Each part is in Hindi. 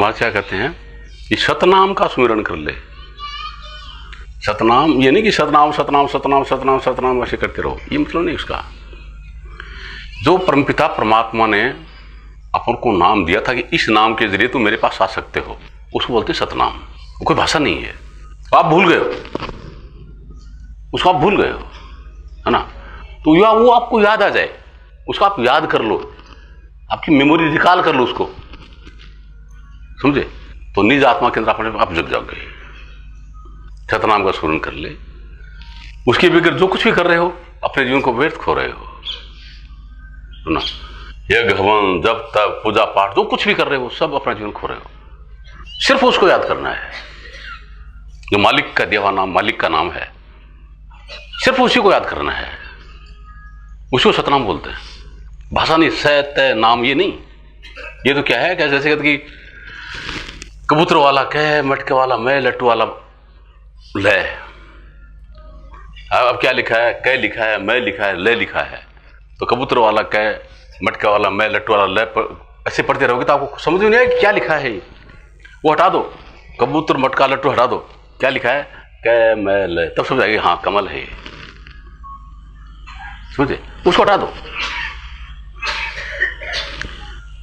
महाराज क्या कहते हैं कि सतनाम का सुमिरन कर ले। सतनाम ये नहीं कि सतनाम सतनाम सतनाम सतनाम सतनाम ऐसे करते रहो, ये मतलब नहीं उसका। जो परमपिता परमात्मा ने अपन को नाम दिया था कि इस नाम के जरिए तुम मेरे पास आ सकते हो, उसको बोलते सतनाम। वो कोई भाषा नहीं है, आप भूल गए हो उसको, आप भूल गए हो, है ना। तो या वो आपको याद आ जाए, उसको आप याद कर लो, आपकी मेमोरी रिकॉल कर लो उसको, समझे। तो निज आत्मा के अंदर अपने आप जग जाओगे। सतनाम का स्मरण कर ले, उसके बगैर जो कुछ भी कर रहे हो अपने जीवन को व्यर्थ खो रहे हो, है ना। यज्ञ हवन जब तक पूजा पाठ जो कुछ भी कर रहे हो सब अपना जीवन खो रहे हो। सिर्फ उसको याद करना है जो मालिक का दिया हुआ नाम, मालिक का नाम है, सिर्फ उसी को याद करना है। उसी को सतनाम बोलते हैं। भाषा नहीं, सत नाम ये नहीं। ये तो क्या है, क्या जैसे कहते कि कबूतर वाला कह, मटके वाला मैं, लट्टू वाला ले। अब क्या लिखा है, कै लिखा है, मैं लिखा है, ले लिखा है। तो कबूतर वाला कै, मटके वाला मैं, लट्टू वाला ले ऐसे पढ़ते रहोगे तो आपको समझ में नहीं आएगा क्या लिखा है। वो हटा दो, कबूतर मटका लट्टू हटा दो, क्या लिखा है, कै मैं ले, तब समझ आएगी हाँ कमल है, समझे। उसको हटा दो।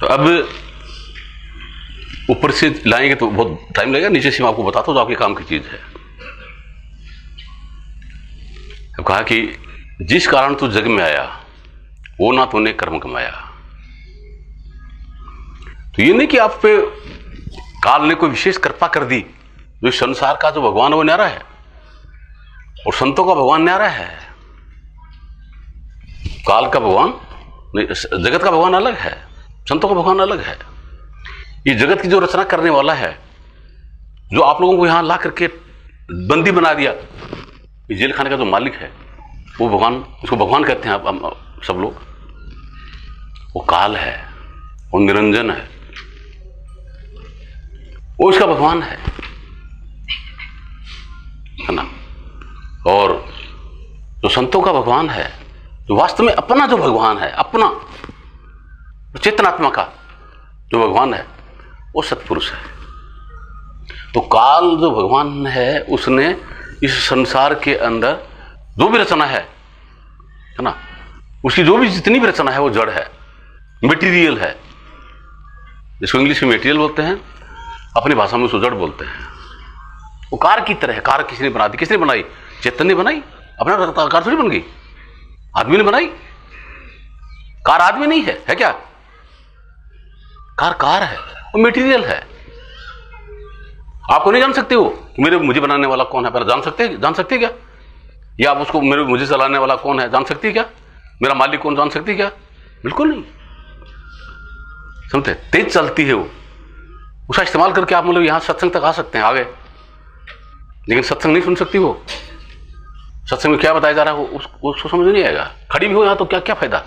तो अब ऊपर से लाएंगे तो बहुत टाइम लगेगा, नीचे से मैं आपको बताता हूं तो आपके काम की चीज है। अब कहा कि जिस कारण तू जग में आया वो ना तूने कर्म कमाया। तो ये नहीं कि आप पे काल ने कोई विशेष कृपा कर दी। जो संसार का जो भगवान वो न्यारा है और संतों का भगवान न्यारा है। काल का भगवान, जगत का भगवान अलग है, संतों का भगवान अलग है। ये जगत की जो रचना करने वाला है, जो आप लोगों को यहां ला करके बंदी बना दिया, ये जेल खाने का जो मालिक है वो भगवान, उसको भगवान कहते हैं आप सब लोग। वो काल है, वो निरंजन है, वो इसका भगवान है ना। और जो संतों का भगवान है, जो वास्तव में अपना जो भगवान है, अपना चेतनात्मा का जो भगवान है वो सत्पुरुष है। तो काल जो भगवान है उसने इस संसार के अंदर जो भी रचना है ना, उसकी जो भी जितनी भी रचना है वो जड़ है, मटेरियल है। जिसको इंग्लिश में मटेरियल बोलते हैं, अपनी भाषा में उसको जड़ बोलते हैं। वो कार की तरह है। कार किसने बना दी, किसने बनाई, चेतन ने बनाई। अपना कार थोड़ी बन गई, आदमी ने बनाई। कार आदमी नहीं है, है क्या। कार है, वो मटेरियल है। आपको नहीं जान सकते हो कि मुझे बनाने वाला कौन है, पहले जान सकते क्या। या आप उसको मुझे चलाने वाला कौन है जान सकती है क्या, मेरा मालिक कौन जान सकती है क्या, बिल्कुल नहीं। समझते, तेज चलती है वो, उसका इस्तेमाल करके आप मतलब यहां सत्संग तक आ सकते हैं, आ गए। लेकिन सत्संग नहीं सुन सकती वो। सत्संग में क्या बताया जा रहा है वो उसको समझ नहीं आएगा। खड़ी भी हो यहां तो क्या क्या फायदा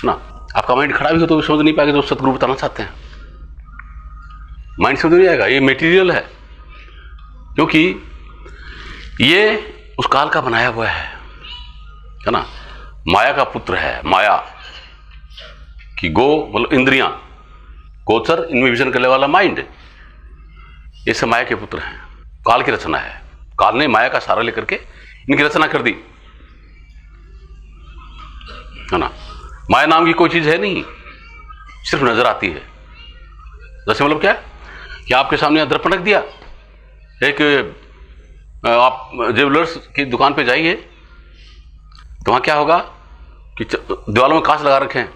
ना। आपका माइंड खड़ा भी हो तो समझ नहीं पाएगा जो सतगुरु बताना चाहते हैं। माइंड समझ नहीं आएगा, ये मटेरियल है, क्योंकि ये उस काल का बनाया हुआ है ना। माया का पुत्र है। माया कि गो मतलब इंद्रियां, गोचर, इनमें विजन करने वाला माइंड, ये सब माया के पुत्र हैं। काल की रचना है। काल ने माया का सहारा लेकर के इनकी रचना कर दी, है ना। माया नाम की कोई चीज है नहीं, सिर्फ नजर आती है। जैसे मतलब क्या कि आपके सामने दर्पण रख दिया, एक आप ज्वेलर्स की दुकान पे जाइए तो वहां क्या होगा कि दीवारों में कांच लगा रखे हैं,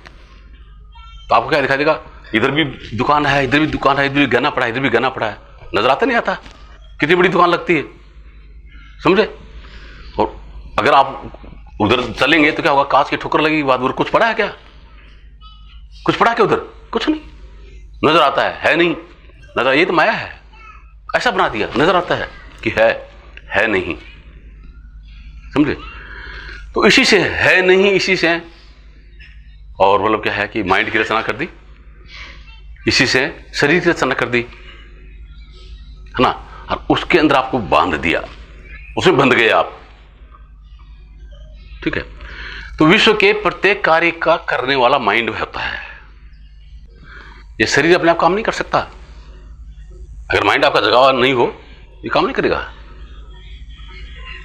तो आपको क्या दिखाई देगा, इधर भी दुकान है, इधर भी दुकान है, इधर भी गहना पड़ा है, इधर भी गहना पड़ा है। नजर आता नहीं आता कितनी बड़ी दुकान लगती है, समझे। और अगर आप उधर चलेंगे तो क्या होगा, कांच की ठोकर लगेगी, बाद उधर कुछ पड़ा है क्या, कुछ पड़ा क्या उधर, कुछ नहीं नजर आता है नहीं नजर। ये तो माया है, ऐसा बना दिया, नजर आता है कि है नहीं, समझे। तो इसी से है नहीं, इसी से और मतलब क्या है कि माइंड की रचना कर दी, इसी से शरीर की रचना कर दी, है ना। और उसके अंदर आपको बांध दिया, उसमें बंध गए आप, ठीक है। तो विश्व के प्रत्येक कार्य का करने वाला माइंड होता है। ये शरीर अपने आप काम नहीं कर सकता, अगर माइंड आपका जगा हुआ नहीं हो, ये काम नहीं करेगा,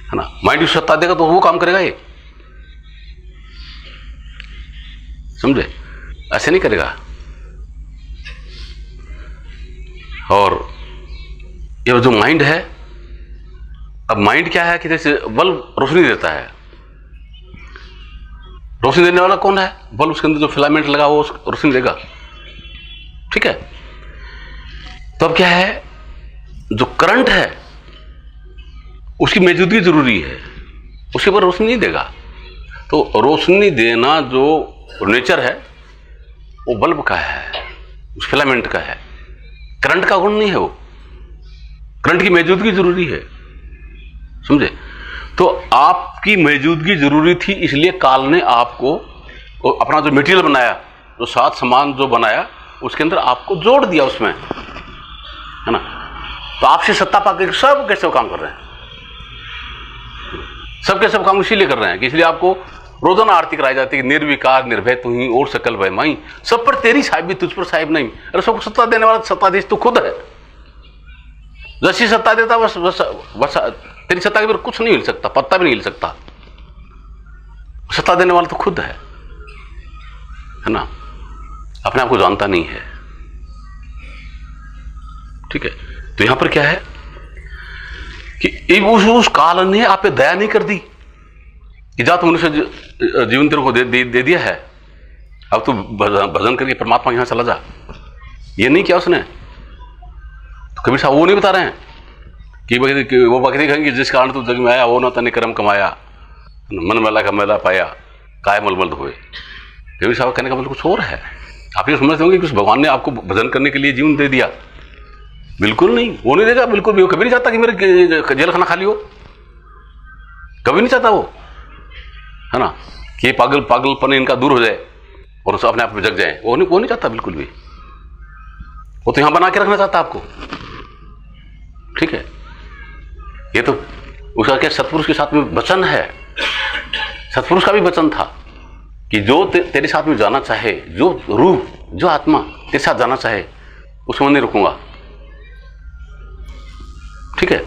है ना। माइंड उसको सत्ता देगा तो वो काम करेगा, ये समझे, ऐसे नहीं करेगा। और ये जो माइंड है, अब माइंड क्या है कि जैसे बल्ब रोशनी देता है, रोशनी देने वाला कौन है? बल्ब, उसके अंदर जो फिलामेंट लगा वो रोशनी देगा, ठीक है। तो अब क्या है, जो करंट है उसकी मौजूदगी जरूरी है, उसके ऊपर रोशनी नहीं देगा। तो रोशनी देना जो नेचर है वो बल्ब का है, उस फिलामेंट का है, करंट का गुण नहीं है वो। करंट की मौजूदगी जरूरी है, समझे। तो आपकी मौजूदगी जरूरी थी, इसलिए काल ने आपको अपना जो मटेरियल बनाया, जो सात सामान जो बनाया, उसके अंदर आपको जोड़ दिया उसमें, है ना। तो आपसे सत्ता पाकर सब कैसे काम कर रहे हैं, सबके सब काम इसीलिए कर रहे हैं कि इसलिए आपको रोजाना आरती कराई जाती है कि निर्विकार निर्भय तू ही और सकल भय माई, सब पर तेरी साहिब, तुझ पर साहिब नहीं। अरे सबको सत्ता देने वाला सत्ताधीश तू खुद है, जैसी सत्ता देता बस बस बस तेरी सत्ता के ऊपर कुछ नहीं हिल सकता, पत्ता भी नहीं हिल सकता। सत्ता देने वाला तो खुद है ना, अपने आप को जानता नहीं है, ठीक है। तो यहां पर क्या है कि उस काल ने आप पे दया नहीं कर दी कि जा तुमने जीवन तेरे को दे दिया है, अब तू भजन करके परमात्मा के यहां चला जा, ये नहीं किया उसने। तो कबीर साहब वो नहीं बता रहे हैं कि वो बकरी कहेंगे जिस कारण तू जग में आया वो न तने कर्म कमाया, मन मैला का मैला पाया, काय मलमल हुए। कबीर साहब कहने का मतलब कुछ और है। आप ये समझते होंगे कि उस भगवान ने आपको भजन करने के लिए जीवन दे दिया, बिल्कुल नहीं, वो नहीं देगा, बिल्कुल भी। वो कभी नहीं चाहता कि मेरे जेल खाना खाली हो, कभी नहीं चाहता वो, है ना, कि पागलपन इनका दूर हो जाए और उसे अपने आप में जग जाए, वो नहीं चाहता बिल्कुल भी। वो तो यहां बना के रखना चाहता आपको, ठीक है। ये तो उसका क्या सतपुरुष के साथ में वचन है, सतपुरुष का भी वचन था कि जो तेरे साथ में जाना चाहे, जो रूह जो आत्मा तेरे साथ जाना चाहे उसमें नहीं रुकूंगा, ठीक है।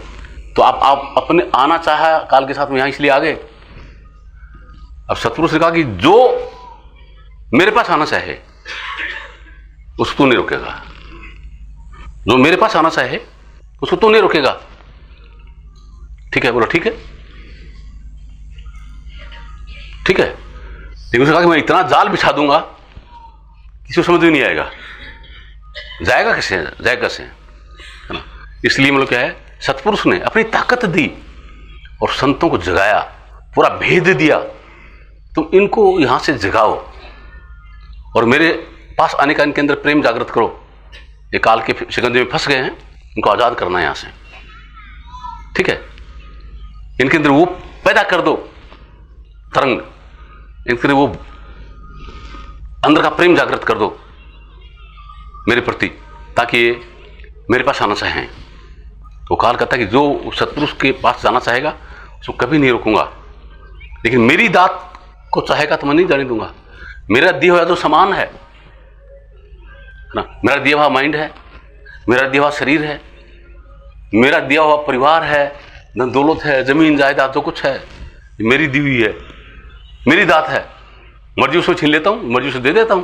तो आप अपने आना चाहा काल के साथ में यहां इसलिए आ गए। अब सतपुरुष ने कहा कि जो मेरे पास आना चाहे उसको नहीं रोकेगा, जो मेरे पास आना चाहे उसको तो नहीं रोकेगा, ठीक है। बोला ठीक है, ठीक है। लेकिन उसने कहा कि मैं इतना जाल बिछा दूंगा किसी को समझ में नहीं आएगा, जाएगा कैसे, है ना। इसलिए मतलब क्या है, सतपुरुष ने अपनी ताकत दी और संतों को जगाया, पूरा भेद दिया, तुम इनको यहां से जगाओ और मेरे पास आने का इनके अंदर प्रेम जागृत करो। ये काल के शिकंजे में फंस गए हैं, इनको आजाद करना है यहां से, ठीक है। इनके अंदर वो पैदा कर दो तरंग, इनके अंदर वो अंदर का प्रेम जागृत कर दो मेरे प्रति, ताकि ये मेरे पास आना चाहें। तो काल कहता है कि जो सतपुरुष के पास जाना चाहेगा उसको कभी नहीं रोकूंगा, लेकिन मेरी दात को चाहेगा तो मैं नहीं जाने दूंगा। मेरा दिया हुआ जो समान है ना, मेरा दिया हुआ माइंड है, मेरा दिया हुआ शरीर है, मेरा दिया हुआ परिवार है, धन दौलत है, जमीन जायदाद जो कुछ है, मेरी दी हुई है, मेरी दात है। मर्जी उसमें छीन लेता हूं, मर्जी उसे दे देता हूं,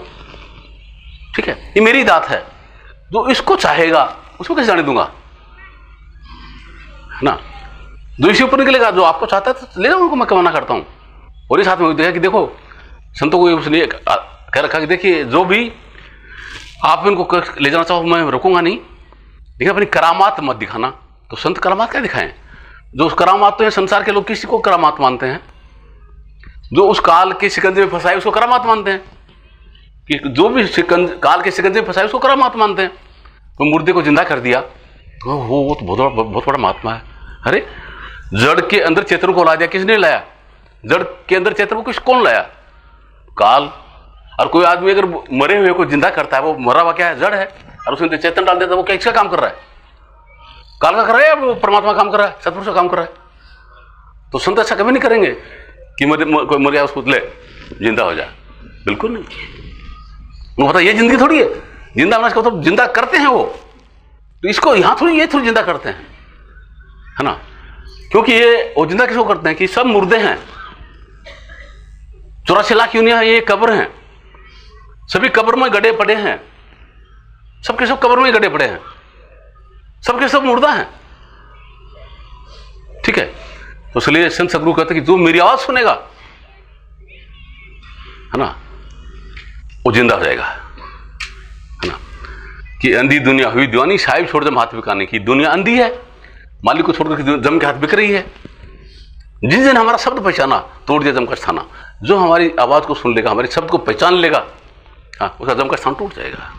ठीक है। ये मेरी दात है, जो इसको चाहेगा उसको कैसे जाने दूंगा, है ना। जो इसी ऊपर निकलेगा, जो आपको चाहता है तो ले जाओ उनको, मैं कमाना करता हूं। और ये साथ में देखा कि देखो संतों को उसने कह रखा कि देखिए जो भी आप इनको ले जाना चाहो मैं रुकूंगा नहीं, लेकिन अपनी करामात मत दिखाना। तो संत करामात क्या दिखाएं? जो उस करामात तो है, संसार के लोग किसी को करामात मानते हैं, जो उस काल के शिकंजे में फंसाए उसको करामात मानते हैं, कि जो भी काल के शिकंजे में फंसाए उसको करामात मानते हैं। तो मुर्दे को जिंदा कर दिया तो वो तो बहुत बड़ा महात्मा है। अरे जड़ के अंदर चेतन को ला दिया, किसने लाया? जड़ के अंदर चेतन को कौन लाया? काल। और कोई आदमी अगर मरे हुए को जिंदा करता है, वो मरा हुआ क्या है? जड़ है, और उसमें चेतन डाल देता है, वो क्या इसका काम कर रहा है? काल का कर रहा है या वो परमात्मा काम कर रहा है, सतपुरुष का काम कर रहा है? तो संत ऐसा कभी नहीं करेंगे कि कोई मर गया उसको ले जिंदा हो जाए, बिल्कुल नहीं। वो पता ये जिंदगी थोड़ी है, जिंदा होना इसका मतलब जिंदा करते हैं वो, तो इसको यहां थोड़ी, ये थोड़ी जिंदा करते हैं, है ना। क्योंकि ये वो जिंदा किसको करते हैं कि सब मुर्दे हैं, 84 लाख यूनिया ये कब्र हैं, सभी कब्र में गड़े पड़े हैं, सबके सब कब्र में गड़े पड़े हैं, सबके सब मुर्दा हैं, ठीक है। तो इसलिए संत सदगुरु कहते हैं कि जो मेरी आवाज सुनेगा, है ना, वो जिंदा हो जाएगा, है ना। कि अंधी दुनिया हुई दीवानी, साहिब छोड़ दे हाथ बिकाने की। दुनिया अंधी है, मालिक को छोड़कर जम के हाथ बिक रही है। जिस दिन हमारा शब्द पहचाना, तोड़ दिया जम का स्थाना। जो हमारी आवाज को सुन लेगा, हमारे शब्द को पहचान लेगा, हाँ, उसका जम का स्थान टूट जाएगा।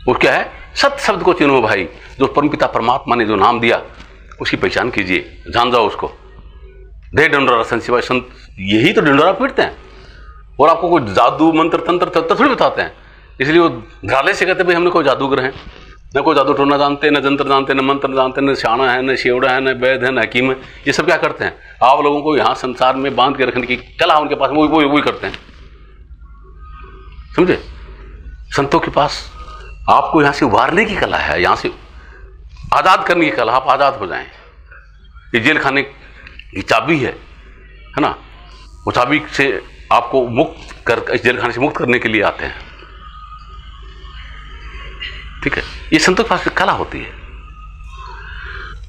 और क्या है, सत्य शब्द को चिन्हो भाई, जो परमपिता परमात्मा ने जो नाम दिया उसकी पहचान कीजिए, जान जाओ उसको। दे डंडोरा सन सिवाय संत यही तो डंडोरा पीटते हैं, और आपको कोई जादू मंत्र तंत्र थोड़ी बताते हैं। इसलिए वो घराले से कहते भाई हमने कोई जादूगर हैं, न कोई जादू टोना जानते, न जंत्र जानते, न मंत्र जानते, न शाना है, न शेवड़ा है, न वैद है, न हकीम है। ये सब क्या करते हैं, आप लोगों को यहाँ संसार में बांध के रखने की कला उनके पास, वही करते हैं, समझे। संतों के पास आपको यहाँ से उभारने की कला है, यहाँ से आजाद करने की कला, आप आजाद हो जाएं। ये जेल खाने की चाबी है ना, वो चाबी से आपको मुक्त कर, इस जेल खाने से मुक्त करने के लिए आते हैं, ठीक है। ये संतों के पास कला होती है।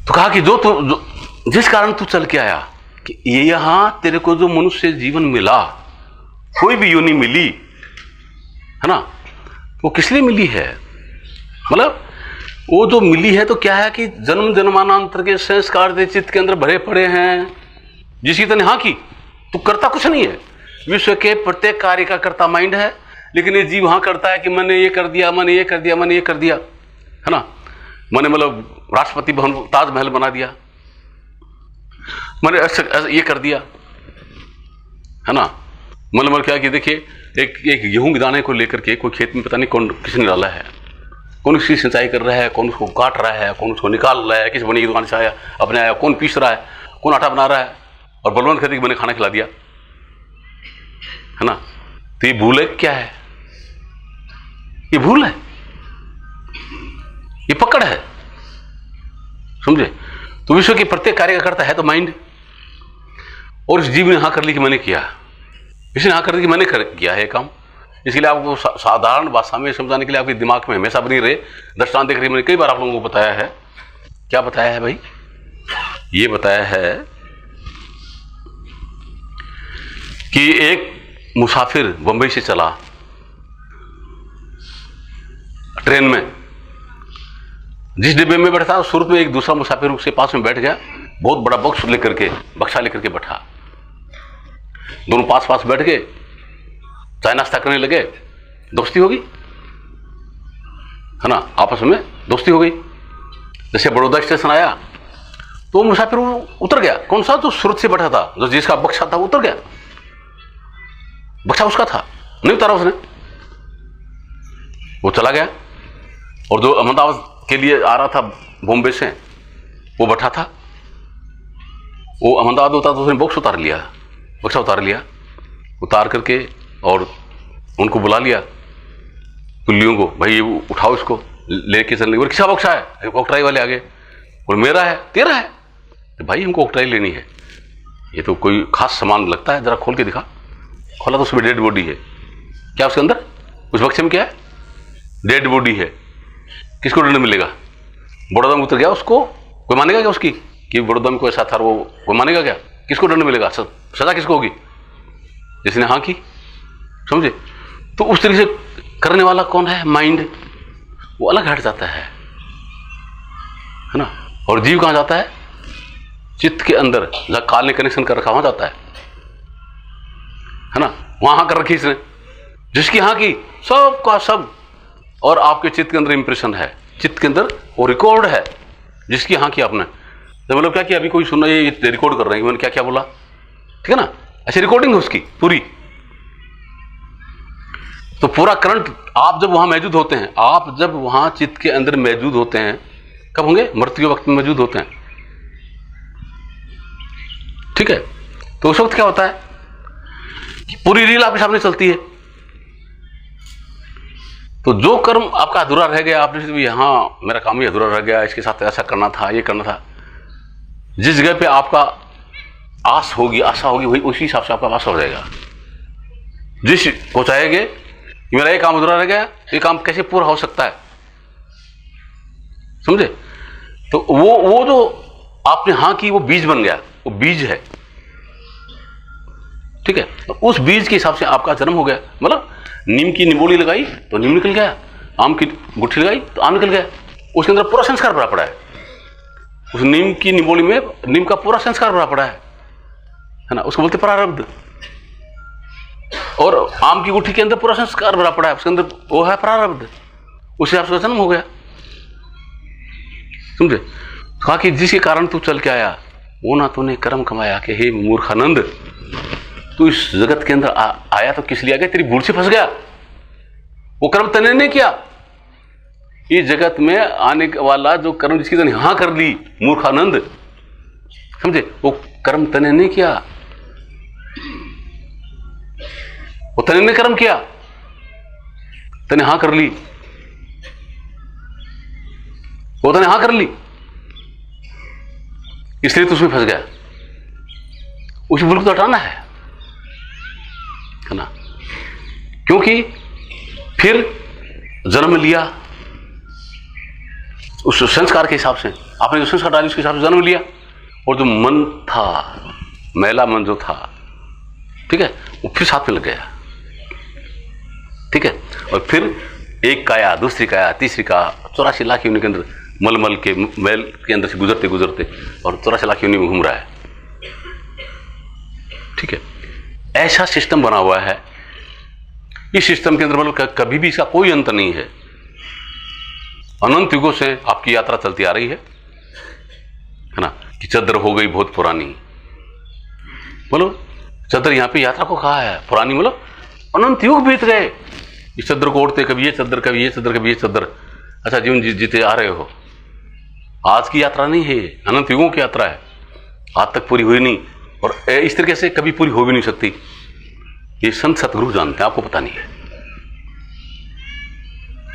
तो कहा कि जो जिस कारण तू चल के आया, कि ये यहां तेरे को जो मनुष्य जीवन मिला, कोई भी योनि मिली, है ना, वो किस लिए मिली है, मतलब वो जो मिली है तो क्या है कि जन्म जन्मांतर के संस्कार दे चित्त के अंदर भरे पड़े हैं, जिसकी तने हाँ की तो करता कुछ नहीं है। विश्व के प्रत्येक कार्य का करता माइंड है, लेकिन ये जीव हाँ करता है कि मैंने ये कर दिया, मैंने ये कर दिया, मैंने ये कर दिया, है ना, मैंने मतलब राष्ट्रपति भवन ताजमहल बना दिया, मैंने ये कर दिया, है ना। मतलब क्या कि देखिए एक गेहूं के दाने को लेकर के कोई खेत में पता नहीं कौन किसने डाला है, कौन उसकी सिंचाई कर रहा है, कौन उसको काट रहा है, कौन उसको निकाल रहा है, किस बनी की दुकान से आया अपने आया, कौन पीस रहा है, कौन आटा बना रहा है, और बलवंत कहते कि मैंने खाना खिला दिया, है ना। तो ये भूल है, क्या है ये, भूल है, ये पकड़ है, समझे। तो विश्व के प्रत्येक कार्य का करता है तो माइंड, और इस जीव ने हाँ कर ली कि मैंने किया, इसने हाँ कर दी कि मैंने किया है काम। इसलिए आपको साधारण भाषा में समझाने के लिए आपके दिमाग में हमेशा बनी रहे दृष्टांत देख रही। मैंने कई बार आप लोगों को बताया है, क्या बताया है भाई, ये बताया है कि एक मुसाफिर बंबई से चला ट्रेन में, जिस डिब्बे में बैठा था सूरत में एक दूसरा मुसाफिर उसके पास में बैठ गया, बहुत बड़ा बक्सा लेकर के बैठा, दोनों पास पास बैठ गए, चाय नाश्ता करने लगे, दोस्ती होगी, है ना, आपस में दोस्ती हो गई। जैसे बड़ौदा स्टेशन आया तो मुसाफिर उतर गया, कौन सा, जो सूरत से बैठा था, जो जिसका बक्सा था उतर गया, बक्सा उसका था, नहीं उतारा उसने, वो चला गया। और जो अहमदाबाद के लिए आ रहा था बॉम्बे से, वो बैठा था, वो अहमदाबाद होता तो उसने बक्सा उतार लिया, उतार करके और उनको बुला लिया कुल्लियों को, भाई ये उठाओ इसको लेके चलने। किसका बक्सा है, ऑक्ट्राई वाले आगे, और मेरा है, तेरा है, तो भाई हमको ऑक्ट्राई लेनी है, ये तो कोई खास सामान लगता है, जरा खोल के दिखा। खोला तो उसमें डेड बॉडी है, क्या उसके अंदर, उस बक्से में क्या है, डेड बॉडी है। किसको दंड मिलेगा, बड़ौदा में उतर गया, उसको कोई मानेगा क्या उसकी कि बड़ौदा में कोई ऐसा था, वो कोई मानेगा क्या, किसको दंड मिलेगा, सजा किसको होगी, जिसने हाँ की, समझे। तो उस तरीके से करने वाला कौन है, माइंड, वो अलग हट जाता है ना। और जीव कहां जाता है, चित्त के अंदर, जहां काल ने कनेक्शन कर रखा वहां जाता है ना, वहां हाँ कर रखी इसने, जिसकी हाँ की सब का सब, और आपके चित्त के अंदर इंप्रेशन है, चित्त के अंदर वो रिकॉर्ड है, जिसकी हाँ की आपने, तो मतलब क्या कि अभी कोई सुन रहा है, ये रिकॉर्ड कर रहे हैं मैंने क्या क्या बोला, ठीक है ना, ऐसी रिकॉर्डिंग है उसकी पूरी। तो पूरा करंट आप जब वहां मौजूद होते हैं, आप जब वहां चित्त के अंदर मौजूद होते हैं, कब होंगे, मृत्यु के वक्त में मौजूद होते हैं, ठीक है। तो उस वक्त क्या होता है कि पूरी रील आपके सामने चलती है, तो जो कर्म आपका अधूरा रह गया, आपने यहाँ मेरा काम ही अधूरा रह गया, इसके साथ ऐसा करना था, ये करना था, जिस जगह पे आपका आस होगी, आशा होगी, वही उसी हिसाब से आपका वास हो जाएगा। जिस को चाहेंगे मेरा ये काम अधूरा रह गया, ये काम कैसे पूरा हो सकता है, समझे? तो वो जो आपने हाँ की वो बीज बन गया, वो बीज है, ठीक है। तो उस बीज के हिसाब से आपका जन्म हो गया। मतलब नीम की निबोली लगाई तो नीम निकल गया, आम की गुठली लगाई तो आम निकल गया। उसके अंदर पूरा संस्कार भरा पड़ा है, उस नीम की निबोली में नीम का पूरा संस्कार भरा पड़ा है ना, उसको बोलते प्रारब्ध। और आम की गुठली के अंदर पूरा संस्कार भरा पड़ा है, उसके अंदर वो है प्रारब्ध, उस हिसाब से जन्म हो गया, समझे? कहा कि जिसके कारण तू चल के आया वो ना तूने कर्म कमाया, कि हे मूर्खानंद, तू इस जगत के अंदर आया तो किस लिए आ गया? तेरी भूल से फंस गया, वो कर्म तने नहीं किया। इस जगत में आने वाला जो कर्म जिसकी तने हाँ कर ली, मूर्खानंद, समझे? वो कर्म तने नहीं किया, वो तने ने कर्म किया, तने हाँ कर ली, वो तने हाँ कर ली, इसलिए तू उसमें फंस गया। उस भूल को तो हटाना है ना, क्योंकि फिर जन्म लिया उस संस्कार के हिसाब से, आपने जो संस्कार डाली उसके हिसाब से जन्म लिया, और जो मन था, मैला मन जो था, ठीक है, वो फिर साथ में लग गया, ठीक है। और फिर एक काया, दूसरी काया, तीसरी काया, 84 लाख योनि के अंदर मलमल के मैल के अंदर से गुजरते गुजरते और 84 लाख योनि में घूम रहा है, ठीक है। ऐसा सिस्टम बना हुआ है, इस सिस्टम के अंदर मतलब कभी भी इसका कोई अंत नहीं है, अनंत युगों से आपकी यात्रा चलती आ रही है ना। कि चद्र हो गई बहुत पुरानी, बोलो चद्र यहाँ पे यात्रा को कहा है पुरानी, मतलब अनंत युग बीत गए इस चद्र को ओढ़ते, कभी ये चद्र, कभी ये चद्र, कभी ये चद्र, अच्छा जीवन जीते आ रहे हो। आज की यात्रा नहीं है, अनंत युगों की यात्रा है, आज तक पूरी हुई नहीं, और इस तरीके से कभी पूरी हो भी नहीं सकती। ये संत सतगुरु जानते हैं, आपको पता नहीं है,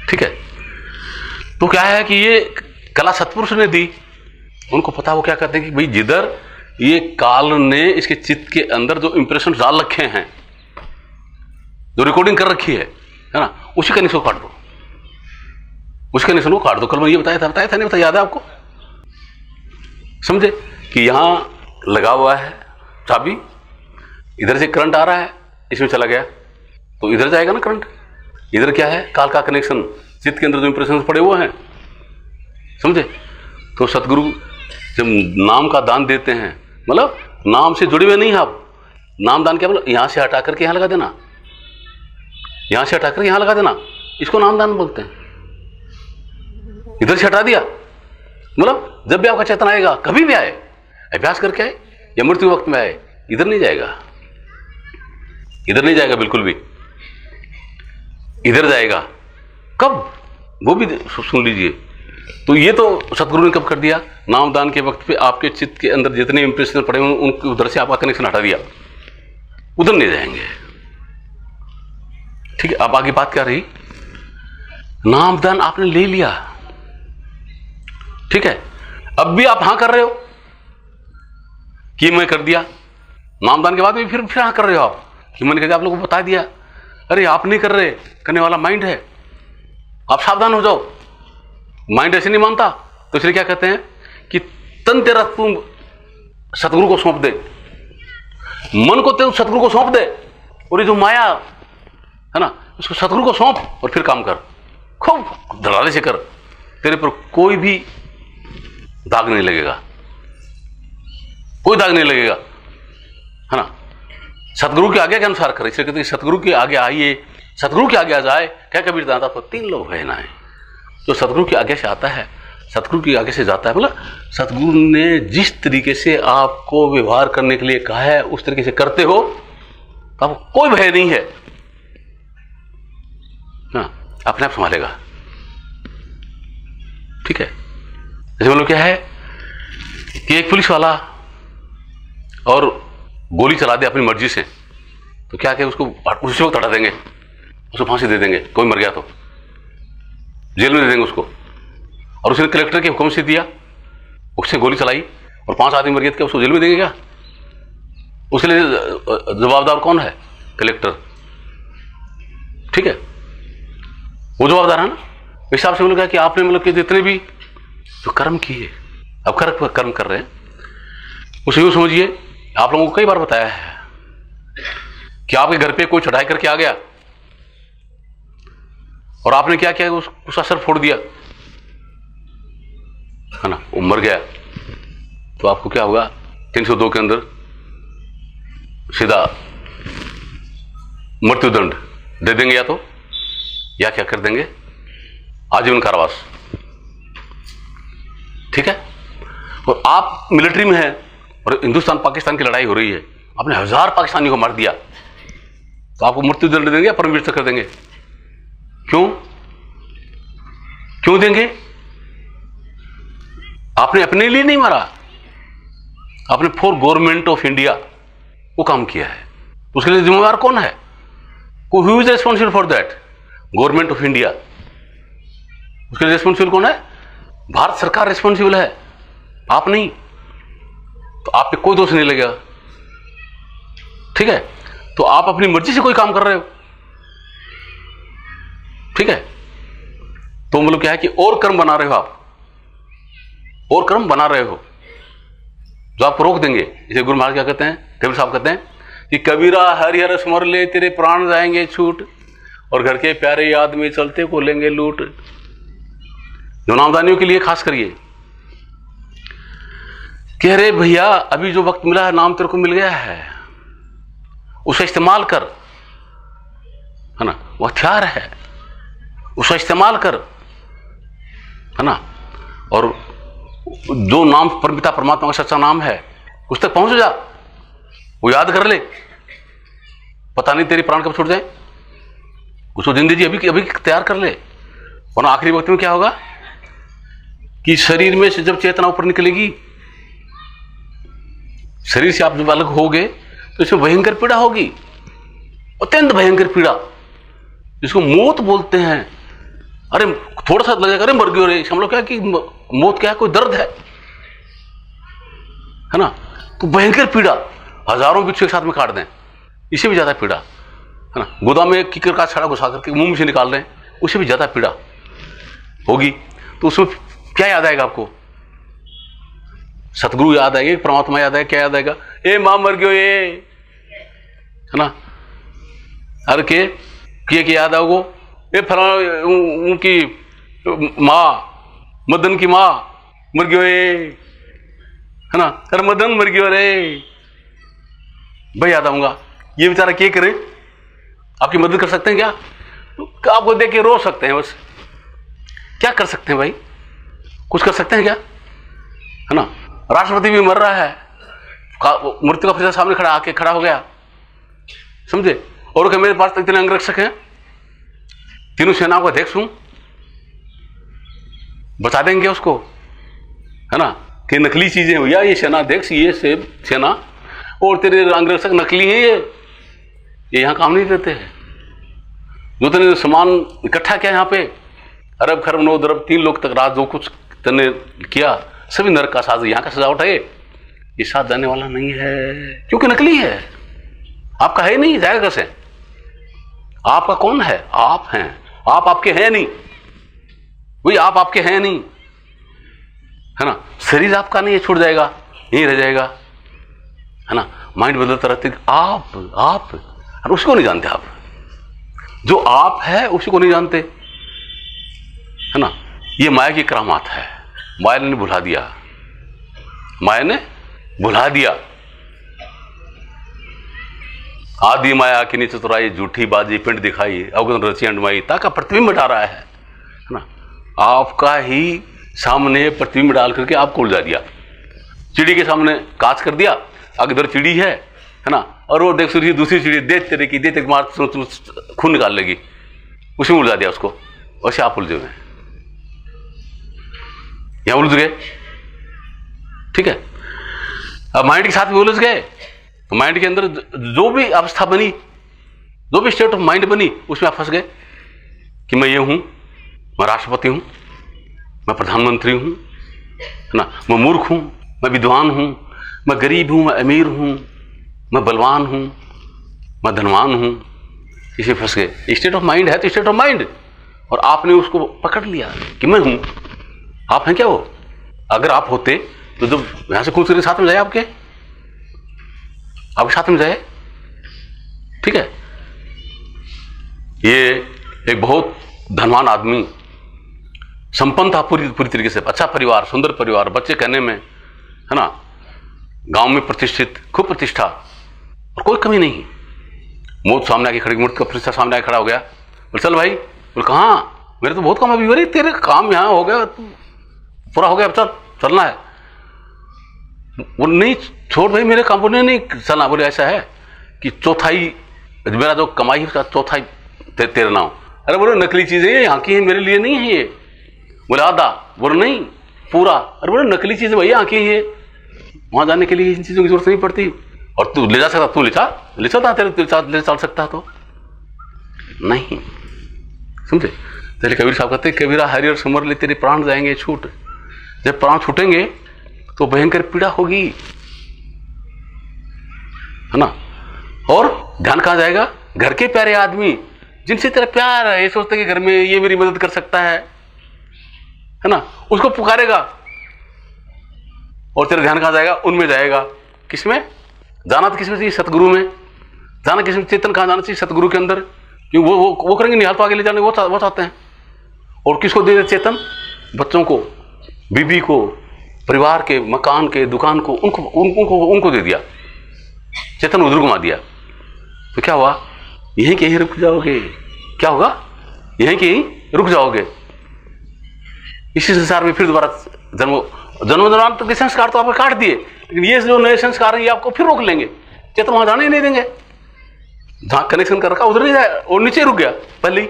ठीक है। तो क्या है कि ये कला सतपुरुष ने दी, उनको पता, वो क्या कहते हैं कि भाई जिधर ये काल ने इसके चित्त के अंदर जो इंप्रेशन डाल रखे हैं, जो रिकॉर्डिंग कर रखी है ना, उसी कनेक्शन को काट दो, उस कनेक्शन को काट दो। कल मैं ये बताया था नहीं बताया, याद है आपको? समझे कि यहां लगा हुआ है चाबी, इधर से करंट आ रहा है, इसमें चला गया तो इधर जाएगा ना करंट। इधर क्या है? काल का कनेक्शन, चित्त के अंदर जो इंप्रेशन पड़े हुए हैं, समझे? तो सतगुरु जब नाम का दान देते हैं, मतलब नाम से जुड़े हुए नहीं आप, नाम दान क्या मतलब यहां से हटा करके यहां लगा देना, यहां से हटाकर यहां लगा देना, इसको नाम दान बोलते हैं। इधर से हटा दिया मतलब जब भी आपका चेतन आएगा, कभी भी आए, अभ्यास करके आए या मृत्यु वक्त में आए, इधर नहीं जाएगा, इधर नहीं जाएगा बिल्कुल भी, इधर जाएगा कब, वो भी सुन लीजिए। तो ये तो सतगुरु ने कब कर दिया? नामदान के वक्त पे आपके चित्त के अंदर जितने इंप्रेशन पड़े हुए उनके उधर से आपका कनेक्शन हटा दिया, उधर नहीं जाएंगे, ठीक है। अब आगे बात क्या रही? नामदान आपने ले लिया, ठीक है, अब भी आप हां कर रहे हो कि मैं कर दिया, नामदान के बाद भी फिर हां कर रहे हो आप कि मैंने कहा, आप लोगों को बता दिया, अरे आप नहीं कर रहे, करने वाला माइंड है, आप सावधान हो जाओ। माइंड ऐसे नहीं मानता, तो इसलिए क्या कहते हैं कि तन तेरा तुम सतगुरु को सौंप दे, मन को तेरे सतगुरु को सौंप दे, और ये जो माया है ना, उसको सतगुरु को सौंप और फिर काम कर, खूब धड़ाले से कर, तेरे पर कोई भी दाग नहीं लगेगा, कोई दाग नहीं लगेगा, है ना। सतगुरु के आगे के अनुसार करे, इसलिए कहते हैं सतगुरु के आगे आइए, सतगुरु के आगे आ जाए, क्या कबीर दाता तो 3 लोग है ना है, जो सतगुरु के आगे से आता है, सतगुरु के आगे से जाता है, मतलब सतगुरु ने जिस तरीके से आपको व्यवहार करने के लिए कहा है उस तरीके से करते हो तो आपको कोई भय नहीं है, हाँ, अपने आप संभालेगा, ठीक है। जैसे मतलब क्या है कि एक पुलिस वाला और गोली चला दे अपनी मर्जी से, तो क्या कहे उसको उसी वक्त हटा देंगे, उसको फांसी दे देंगे, कोई मर गया तो जेल में दे देंगे उसको। और उसने कलेक्टर के हुक्म से दिया, उसने गोली चलाई और 5 आदमी मर गए, क्या उसको जेल में देंगे क्या? उसके लिए जवाबदार कौन है? कलेक्टर, ठीक है, वो जवाबदार है ना। इस हिसाब से कहा कि आपने मतलब कि जितने भी जो कर्म किए, अब कर्म कर रहे हैं, उसे यूं समझिए, आप लोगों को कई बार बताया है कि आपके घर पे कोई चढ़ाई करके आ गया और आपने क्या किया, उसका सर फोड़ दिया, है ना, वो मर गया, तो आपको क्या होगा? 302 के अंदर सीधा मृत्युदंड दे देंगे, या क्या कर देंगे? आजीवन कारावास, ठीक है। और आप मिलिट्री में हैं और हिंदुस्तान पाकिस्तान की लड़ाई हो रही है, आपने 1000 पाकिस्तानियों को मार दिया, तो आपको मृत्युदंड देंगे या परमवीर चक्र देंगे? क्यों देंगे? आपने अपने लिए नहीं मारा, आपने फॉर गवर्नमेंट ऑफ इंडिया वो काम किया है। उसके लिए जिम्मेवार कौन है? Who is responsible for that? Government of India. उसके लिए रेस्पॉन्सिबल कौन है? भारत सरकार रेस्पॉन्सिबल है, आप नहीं। तो आप पे कोई दोष नहीं लगेगा, ठीक है। तो आप अपनी मर्जी से कोई काम कर रहे हो, ठीक है, तो मतलब क्या है कि और कर्म बना रहे हो आप, और कर्म बना रहे हो जो आपको रोक देंगे। इसे गुरु महाराज क्या कहते हैं, कबीर साहब कहते हैं कि कबीरा हरिहर स्मर ले तेरे प्राण जाएंगे छूट, और घर के प्यारे याद में चलते को लेंगे लूट। जो नामदानियों के लिए खास करिए कि अरे भैया अभी जो वक्त मिला है, नाम तेरे को मिल गया है, उसे इस्तेमाल कर, है ना, वो हथियार है, उसे इस्तेमाल कर, है ना। और जो नाम परमपिता परमात्मा का सच्चा नाम है उस तक पहुंच जा, वो याद कर ले, पता नहीं तेरी प्राण कब छूट जाए। उसको जिंदगी अभी अभी तैयार कर ले, वरना आखिरी वक्त में क्या होगा कि शरीर में से जब चेतना ऊपर निकलेगी, शरीर से आप जब अलग होगे तो इसमें भयंकर पीड़ा होगी, अत्यंत भयंकर पीड़ा, जिसको मौत बोलते हैं। अरे थोड़ा सा लगेगा, अरे मर गए, रे हम लोग क्या कि मौत क्या है, कोई दर्द है ना। तो भयंकर पीड़ा, हजारों बिच्छू एक साथ में काट दें, इससे भी ज्यादा पीड़ा, है ना। गोदाम में कीकर का छड़ा घुसा करके मुंह में से निकाल रहे हैं, उससे भी ज्यादा पीड़ा होगी। तो उसमें क्या याद आएगा आपको? सतगुरु याद आएगा, परमात्मा याद आएगा, क्या याद आएगा? ए मां मर गयो ये, है ना। अरे के याद आओ, ये फला उनकी माँ, मदन की माँ मर गयो ये, है ना। अरे मदन मर गयो रे भाई, याद आऊंगा। ये बेचारा क्या करे? आपकी मदद कर सकते हैं क्या? तो आपको देख के रो सकते हैं बस, क्या कर सकते हैं भाई? कुछ कर सकते हैं क्या, है ना। राष्ट्रपति भी मर रहा है, मृत्यु का फरिश्ता सामने खड़ा हो गया, समझे। और क्या मेरे पास इतने अंगरक्षक हैं, तीनों सेनाओं का अध्यक्ष हूं, बता देंगे उसको, है ना, कि नकली चीजें भैया, ये सेना अध्यक्ष, ये सेना और तेरे अंगरक्षक नकली हैं, ये यहां काम नहीं देते हैं। जो तेने सामान इकट्ठा किया यहाँ पे, अरब खरब 9 अरब 3 लोग तक रात जो कुछ तेने किया, सभी नरक का साज, यहाँ का सजावट है, ये साथ जाने वाला नहीं है, क्योंकि नकली है, आपका है नहीं, जाएगा कैसे? आपका कौन है? आप हैं, आप आपके हैं नहीं, वही आप आपके हैं नहीं, है ना। शरीर आपका नहीं है, छूट जाएगा, यहीं रह जाएगा, है ना। माइंड बदलता रहता है, आप और उसको नहीं जानते आप, जो आप है उसी को नहीं जानते, है ना। ये माया की करामात है, माया ने भुला दिया, माया ने भुला दिया। आदि माया की नीचे चतुराई, झूठी बाजी पिंड दिखाई, अवगुण रची अंडमाई, ताका प्रतिबिंब हटा रहा है ना। आपका ही सामने प्रतिबिंब डाल करके आपको उलझा दिया, चिड़ी के सामने कांच कर दिया, आगे इधर चिड़ी है ना, और वो देख सूर्य दूसरी चिड़ी देख तेरे की देख मार खून निकाल लेगी, उसी में उलझा दिया उसको, वैसे आप उलझे हुए, यहां उलझ गए, ठीक है। अब माइंड के साथ भी उलझ गए, तो माइंड के अंदर जो भी अवस्था बनी, जो भी स्टेट ऑफ माइंड बनी, उसमें आप फंस गए कि मैं ये हूं, मैं राष्ट्रपति हूं, मैं प्रधानमंत्री हूं, है ना, मैं मूर्ख हूं, मैं विद्वान हूं, मैं गरीब हूं, मैं अमीर हूं, मैं बलवान हूं, मैं धनवान हूं, इसे फंस गए। स्टेट ऑफ माइंड है तो स्टेट ऑफ माइंड, और आपने उसको पकड़ लिया कि मैं हूं। आप हैं क्या वो? अगर आप होते तो जब यहां से कूद करके साथ में जाए, आपके साथ में जाए, ठीक है। ये एक बहुत धनवान आदमी, संपन्न था पूरी तरीके से, अच्छा परिवार, सुंदर परिवार, बच्चे कहने में, है ना, गांव में प्रतिष्ठित, खूब प्रतिष्ठा और कोई कमी नहीं। मौत सामने आके खड़ी, मूर्ति का प्रतिष्ठा सामने आके खड़ा हो गया। बोल चल भाई, बोल कहाँ, मेरे तो बहुत काम अभी, अरे तेरे काम यहाँ हो गया, पूरा हो गया, अब चल, चलना है। वो नहीं, छोड़ भाई मेरे काम, बोले नहीं चलना। बोले ऐसा है कि चौथाई मेरा जो कमाई है उसका चौथाई तेरे नाम। अरे बोले नकली चीजें यहाँ की है, मेरे लिए नहीं है ये। बोले आधा। बोले नहीं पूरा। अरे बोले नकली चीजें भैया यहाँ की है, वहां जाने के लिए इन चीजों की जरूरत नहीं पड़ती, और तू ले जा सकता, तू ले चलता, तेरे साथ ले चल सकता तो नहीं, समझे। तेरे कबीर साहब कहते, कबीरा हरि और सुमर ले तेरे प्राण जाएंगे छूट। जब प्राण छूटेंगे तो भयंकर पीड़ा होगी, है ना। और ध्यान कहां जाएगा? घर के प्यारे आदमी जिनसे तेरा प्यार है, ये सोचते कि घर में ये मेरी मदद कर सकता है ना, उसको पुकारेगा, और तेरा ध्यान कहां जाएगा? उनमें जाएगा। किसमें जाना? तो किसमें चाहिए? सतगुरु में जाना। किसमें? चेतन कहां जाना चाहिए? सतगुरु के अंदर। क्यों? वो करेंगे निहाल तो आगे ले जाने वो चाहते हैं। और किसको दे दे चेतन? बच्चों को, बीबी को, परिवार के, मकान के, दुकान को, उनको दे दिया, चेतन उधर घुमा दिया। तो क्या हुआ? यहीं के ही रुक जाओगे। क्या होगा? यहीं के ही रुक जाओगे। इसी संसार में फिर दोबारा जन्मांतर के संस्कार तो आपने काट दिए, लेकिन ये जो नए संस्कार हैं ये आपको फिर रोक लेंगे। चेतन वहां जाने ही नहीं देंगे। जहां कनेक्शन कर रखा उधर नहीं जाए, और नीचे रुक गया पहले ही।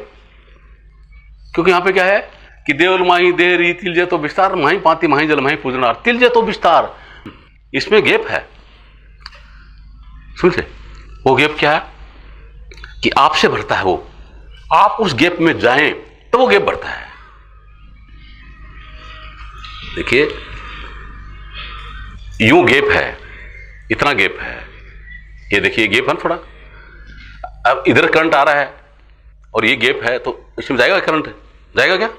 क्योंकि यहां पे क्या है कि देवल माही देरी तिल जे तो विस्तार, माही पाती माही जल माही पूजनार, तिल जे तो विस्तार, इसमें गैप है, समझे। वो गैप क्या है कि आपसे भरता है वो, आप उस गैप में जाएं तो वो गैप भरता है। देखिए यूं गैप है, इतना गैप है, ये देखिए गैप है थोड़ा। अब इधर करंट आ रहा है और ये गैप है, तो इसमें जाएगा करंट? जाएगा क्या?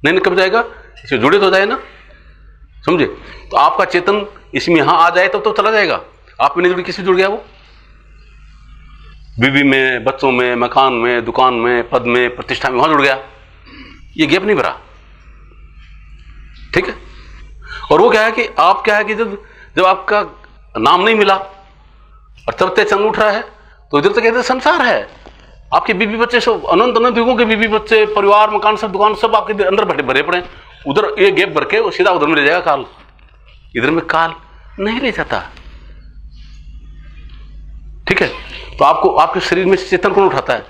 नहीं, कब जाएगा? इसमें जुड़े तो जाए ना, समझे। तो आपका चेतन इसमें यहां आ जाए तो चला जाएगा। आप में नहीं जुड़ी, किसमें जुड़ गया? वो बीवी में, बच्चों में, मकान में, दुकान में, पद में, प्रतिष्ठा में, वहां जुड़ गया। ये गैप नहीं भरा, ठीक है। और वो क्या है कि आप क्या है कि जब आपका नाम नहीं मिला और तब तक चंद उठ रहा है, तो इधर तो कहते संसार है, आपके बीबी बच्चे सब, अनंत अनंत युगों के बीबी बच्चे, परिवार, मकान, सब दुकान, सब आपके अंदर भरे पड़े। उधर ये गैप भर के सीधा उधर में ले जाएगा काल। इधर में काल नहीं ले जाता, ठीक है। तो आपको, आपके शरीर में चेतन कौन उठाता है?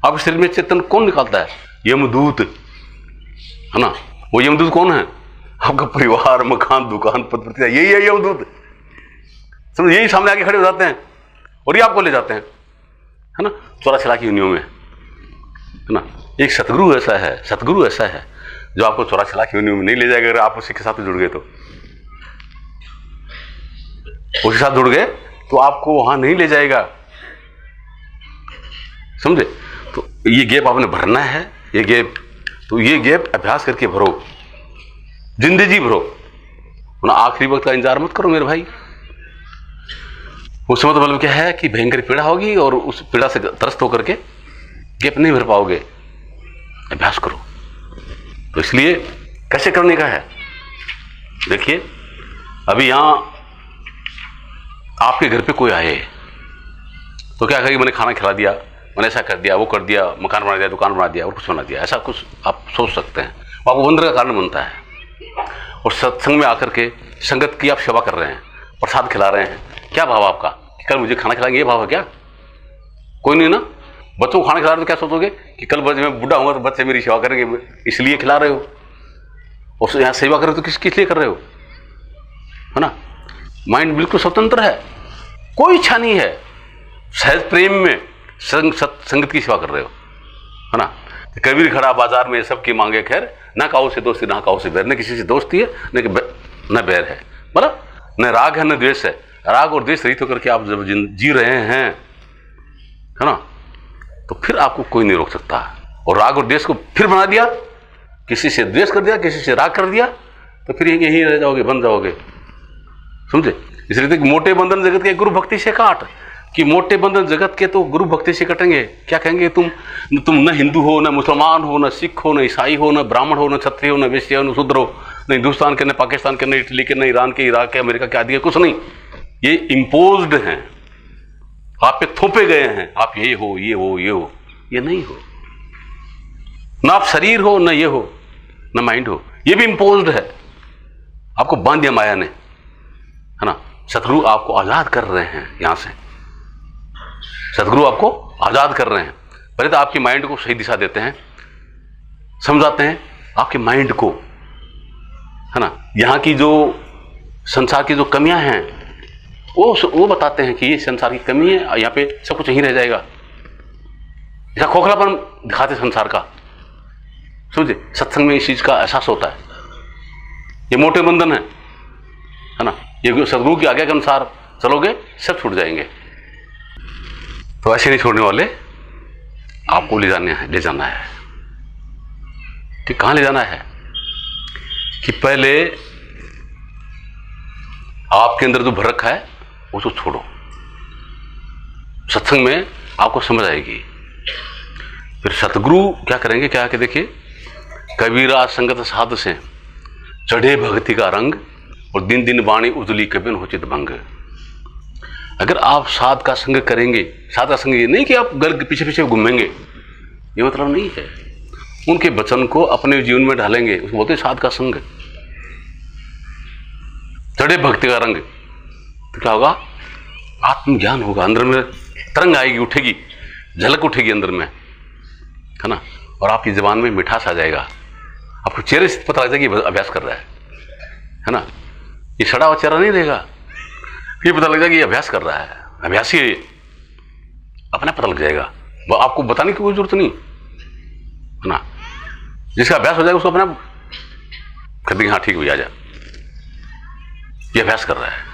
आपके शरीर में चेतन कौन निकालता है? यमदूत, है ना। वो यमदूत कौन है? आपका परिवार, मकान, दुकान, पद प्रतिष्ठा, यही है यमदूत, समझ। यही सामने आके खड़े हो जाते हैं और ये आपको ले जाते हैं, है ना, 84 लाख योनियों में, है ना। एक सतगुरु ऐसा है, सतगुरु ऐसा है जो आपको 84 लाख योनियों में नहीं ले जाएगा। अगर आप उसी के साथ जुड़ गए तो, उसके साथ जुड़ गए तो आपको वहां नहीं ले जाएगा, समझे। तो ये गैप आपने भरना है, ये गैप, तो ये गैप अभ्यास करके भरो, जिंदगी भरो, ना आखिरी वक्त का इंतजार मत करो मेरे भाई। उस समय तो मतलब क्या है कि भयंकर पीड़ा होगी, और उस पीड़ा से त्रस्त होकर के गैप नहीं भर पाओगे। अभ्यास करो। तो इसलिए कैसे करने का है? देखिए अभी यहां आपके घर पे कोई आए तो क्या कहेगी? मैंने खाना खिला दिया, मैंने ऐसा कर दिया, वो कर दिया, मकान बना दिया, दुकान बना दिया, और कुछ बना दिया, ऐसा कुछ आप सोच सकते हैं। वो आपको बंदर का कारण बनता है। और सत्संग में आकर के संगत की आप सेवा कर रहे हैं, प्रसाद खिला रहे हैं, क्या भाव आपका कि कल मुझे खाना खिलाएंगे? ये भाव है क्या? कोई नहीं ना। बच्चों को खाना खिला रहे हो तो क्या सोचोगे कि कल मैं बूढ़ा होऊंगा तो बच्चे मेरी सेवा करेंगे, इसलिए खिला रहे हो। और यहाँ सेवा कर रहे हो तो किस लिए कर रहे हो, है ना। माइंड बिल्कुल स्वतंत्र है, कोई इच्छा नहीं है, सहज प्रेम में संगत की सेवा कर रहे हो, है ना। कबीर खड़ा बाजार में सबकी मांगे खैर, ना काऊ से दोस्ती ना काऊ से बैर। न किसी से दोस्ती है न बैर है, मतलब न राग है न द्वेष है। राग और द्वेष रहित होकर के आप जब जी रहे हैं, है ना, तो फिर आपको कोई नहीं रोक सकता। और राग और द्वेष को फिर बना दिया, किसी से द्वेष कर दिया, किसी से राग कर दिया, तो फिर यहीं रह जाओगे, बन जाओगे, समझे। इसलिए मोटे बंधन जगत के गुरु भक्ति से काट, कि मोटे बंधन जगत के तो गुरु भक्ति से कटेंगे। क्या कहेंगे, तुम न हिंदू हो, न मुसलमान हो, न सिख हो, न ईसाई हो, न ब्राह्मण हो, न क्षत्रिय हो, न वैश्य हो, न शूद्र हो, न हिंदुस्तान के, न पाकिस्तान के, न इटली के, न ईरान के, इराक के, अमेरिका के आदि के, कुछ नहीं। ये इम्पोज्ड हैं, आप पे थोपे गए हैं, आप ये हो, ये हो, ये हो। ये नहीं हो, ना आप शरीर हो, न ये हो, न माइंड हो। ये भी इम्पोज्ड है, आपको बांध दिया माया ने, है ना। सतगुरु आपको आजाद कर रहे हैं यहां से, सतगुरु आपको आजाद कर रहे हैं। पहले तो आपकी माइंड को सही दिशा देते हैं, समझाते हैं आपके माइंड को, है ना। यहाँ की जो संसार की जो कमियां हैं वो बताते हैं कि ये संसार की कमी है, यहाँ पे सब कुछ यहीं रह जाएगा। ऐसा खोखलापन दिखाते संसार का, समझे। सत्संग में इस चीज का एहसास होता है। ये मोटे बंधन है ना। ये सदगुरु की आज्ञा के अनुसार चलोगे, सब छूट जाएंगे। तो ऐसे नहीं छोड़ने वाले, आपको ले जाना है। कि कहां ले जाना है, कि पहले आपके अंदर जो भर रखा है उसको छोड़ो। सत्संग में आपको समझ आएगी। फिर सतगुरु क्या करेंगे, क्या कि देखिए, कबीरा संगत साध से चढ़े भक्ति का रंग, और दिन दिन वाणी उजली कबिन हो चित भंग। अगर आप साध का संग करेंगे, साध का संग ये नहीं कि आप गल के पीछे पीछे घूमेंगे, ये मतलब नहीं है। उनके वचन को अपने जीवन में ढालेंगे, उसको बोलते हैं साध का संग। चढ़े भक्ति का रंग, तो क्या होगा, आत्मज्ञान होगा, अंदर में तरंग आएगी, उठेगी, झलक उठेगी अंदर में, है ना। और आपकी जबान में मिठास आ जाएगा, आपको चेहरे से पता लग जाएगा कि अभ्यास कर रहा है ना। ये सड़ा हुआ चेहरा नहीं रहेगा, ये पता लग जाएगा ये अभ्यास कर रहा है, अभ्यासी है, अपना पता लग जाएगा। वो आपको बताने की कोई जरूरत नहीं, है ना। जिसका अभ्यास हो जाएगा उसको अपना कर देंगे, हाँ ठीक हुई, आ जा, ये अभ्यास कर रहा है।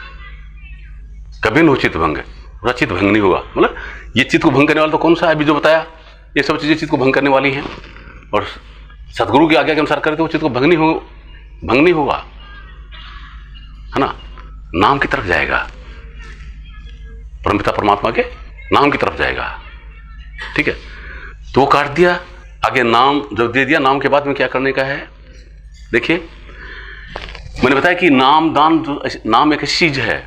कभी न हो चित्त भंग, पूरा चित्त भंग नहीं होगा। मतलब ये चित्त को भंग करने वाला तो कौन सा है, अभी जो बताया, ये सब चीजें चित्त को भंग करने वाली हैं। और सतगुरु की आज्ञा के अनुसार करे तो वो चित्त को भंग नहीं होगा, है ना। नाम की तरफ जाएगा, परमपिता परमात्मा के नाम की तरफ जाएगा, ठीक है। तो वो काट दिया। आगे नाम जब दे दिया, नाम के बाद में क्या करने का है, देखिए मैंने बताया कि नाम दान, जो नाम एक ऐसी चीज है,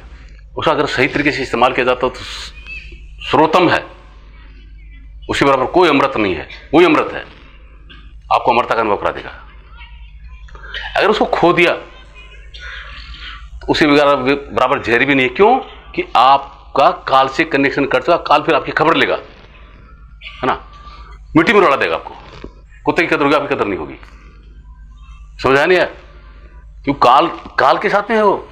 उसका अगर सही तरीके से इस्तेमाल किया जाता तो सर्वोत्तम है, उसी बराबर कोई अमृत नहीं है। वही अमृत है, आपको अमरता का अनुभव करा देगा। अगर उसको खो दिया तो उसी बराबर जहर भी नहीं है। क्यों, कि आपका काल से कनेक्शन कर चुका, काल फिर आपकी खबर लेगा, है ना, मिट्टी में उड़ा देगा आपको। कुत्ते की कदर होगी, आपकी कदर नहीं होगी। समझा नहीं है, क्यों, काल के साथ में है वो।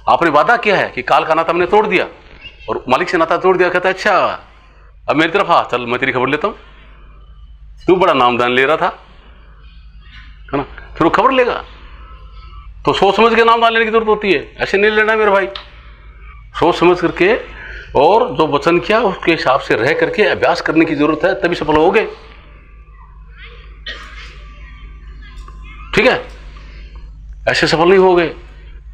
आपने वादा किया है कि काल का नाता हमने तोड़ दिया, और मालिक से नाता तोड़ दिया। कहता है अच्छा अब मेरी तरफ आ, चल मैं तेरी खबर लेता हूं, तू बड़ा नामदान ले रहा था, है ना। फिर वो खबर लेगा। तो सोच समझ के नामदान लेने की जरूरत होती है, ऐसे नहीं लेना मेरे भाई। सोच समझ करके और जो वचन किया उसके हिसाब से रह करके अभ्यास करने की जरूरत है, तभी सफल होगे, ठीक है। ऐसे सफल नहीं होगे।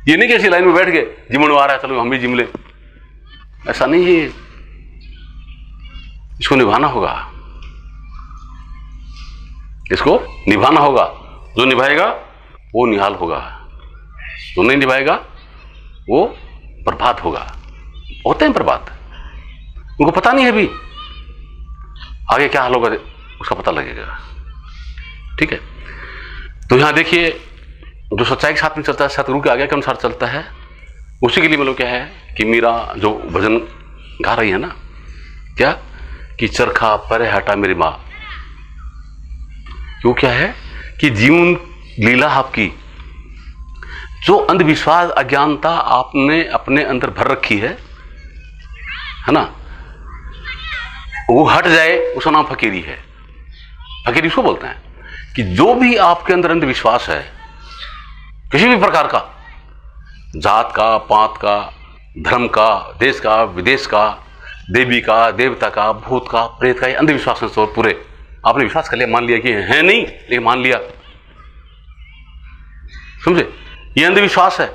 ये नहीं कि ऐसी लाइन में बैठ गए, जिमण आ रहा है चलो हम भी जिम ले, ऐसा नहीं है। इसको निभाना होगा, इसको निभाना होगा। जो निभाएगा वो निहाल होगा, जो नहीं निभाएगा वो बर्बाद होगा। होते हैं बर्बाद, उनको पता नहीं है अभी आगे क्या हाल होगा, उसका पता लगेगा, ठीक है। तो यहां देखिए, जो सच्चाई के साथ में चलता है, सतगुरु के आज्ञा के अनुसार चलता है, उसी के लिए मतलब क्या है कि मीरा जो भजन गा रही है ना, क्या कि चरखा परे हटा मेरी माँ। क्यों, क्या है कि जीवन लीला आपकी, जो अंधविश्वास अज्ञानता आपने अपने अंदर भर रखी है ना, वो हट जाए, उसका नाम फकीरी है। फकीर इसको बोलते हैं कि जो भी आपके अंदर अंधविश्वास है, किसी भी प्रकार का, जात का, पात का, धर्म का, देश का, विदेश का, देवी का, देवता का, भूत का, प्रेत का, ये अंधविश्वास है। पूरे आपने विश्वास कर लिया, मान लिया कि है नहीं, लेकिन मान लिया, समझे, ये अंधविश्वास है,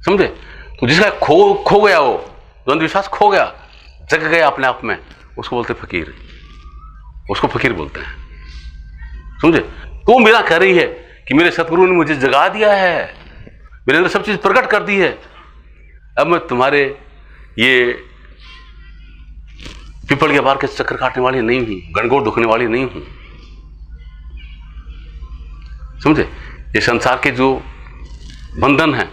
समझे। तो जिसका खो गया, वो जो अंधविश्वास खो गया, जग गया अपने आप में, उसको बोलते फकीर, उसको फकीर बोलते हैं, समझे। तो मेरा कह रही है कि मेरे सतगुरु ने मुझे जगा दिया है, मेरे अंदर सब चीज प्रकट कर दी है, अब मैं तुम्हारे ये पीपल के बार के चक्कर काटने वाली नहीं हूं, गणगोर दुखने वाली नहीं हूं, समझे। ये संसार के जो बंधन है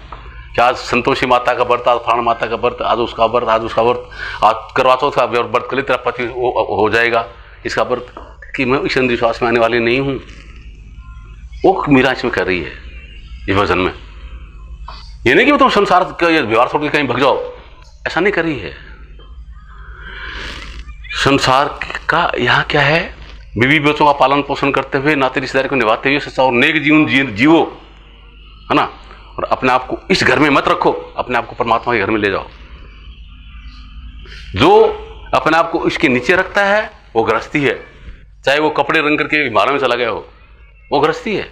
कि आज संतोषी माता का व्रत, आज फलाना माता का व्रत, आज उसका व्रत, आज उसका व्रत, आज करवा चौथ का व्रत कर ले, तेरा पति हो जाएगा, इसका व्रत, कि मैं इस अंधविश्वास में आने वाली नहीं हूं, वो मीरा इसमें कर रही है इस भजन में। ये नहीं कि तुम संसार का ये व्यवहार छोड़ के कहीं भग जाओ, ऐसा नहीं कर रही है। संसार का यहाँ क्या है, बीवी बच्चों का पालन पोषण करते हुए, नाते रिश्तेदारी को निभाते हुए सच्चा और नेक जीवन जियो, है ना। और अपने आप को इस घर में मत रखो, अपने आप को परमात्मा के घर में ले जाओ। जो अपने आप को इसके नीचे रखता है वो गृहस्थी है, चाहे वो कपड़े रंग करके हिमालय में चला गया हो, वो गृहस्थी है।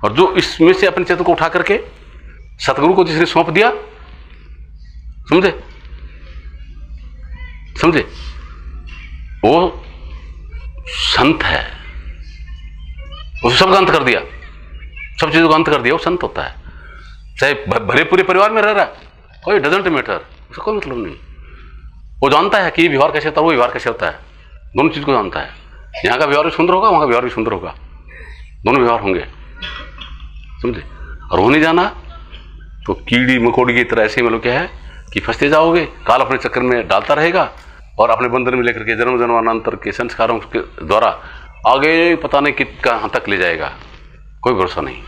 और जो इसमें से अपने चेतन को उठा करके सतगुरु को जिसने सौंप दिया, समझे, समझे, वो संत है। उसने सबका अंत कर दिया, सब चीजों का अंत कर दिया, वो संत होता है। चाहे भरे पूरे परिवार में रह रहा है, कोई डजंट मैटर, उसका कोई मतलब नहीं। वो जानता है कि ये व्यवहार कैसे होता है, वो व्यवहार कैसे होता है, दोनों चीज को जानता है। यहाँ का व्यवहार भी सुंदर होगा, वहां का व्यवहार भी सुंदर होगा, दोनों व्यवहार होंगे, समझे। और वो नहीं जाना तो कीड़ी मकोड़ी की तरह ऐसे मतलब क्या है कि फंसते जाओगे, काल अपने चक्कर में डालता रहेगा और अपने बंधन में लेकर के जन्म जन्मांतर के संस्कारों के द्वारा आगे पता नहीं कहां तक ले जाएगा, कोई भरोसा नहीं।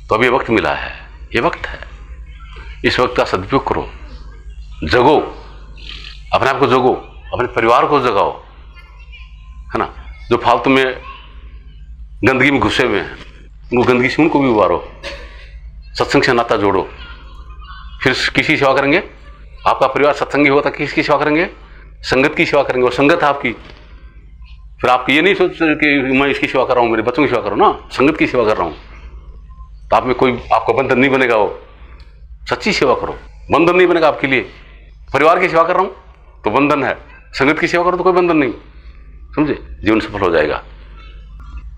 तो अब ये वक्त मिला है, ये वक्त है, इस वक्त का सदुपयोग करो, जगो, अपने आप को जगो, अपने परिवार को जगाओ, है ना। जो फालतू में गंदगी में घुसे हुए हैं, उनको गंदगी से उनको भी उबारो, सत्संग से नाता जोड़ो, फिर किसी सेवा करेंगे। आपका परिवार सत्संगी होता, किसकी सेवा करेंगे, संगत की सेवा करेंगे, और संगत आपकी। फिर आप ये नहीं सोच कि मैं इसकी सेवा कर रहा हूं, मेरे बच्चों की सेवा कर रहा हूं ना, संगत की सेवा कर रहा हूं, तो आप में कोई आपका बंधन नहीं बनेगा। वो सच्ची सेवा करो, बंधन नहीं बनेगा आपके लिए। परिवार की सेवा कर रहा हूं तो बंधन है, संगत की सेवा करो तो कोई बंधन नहीं, समझे, जीवन सफल हो जाएगा।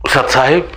सत साहिब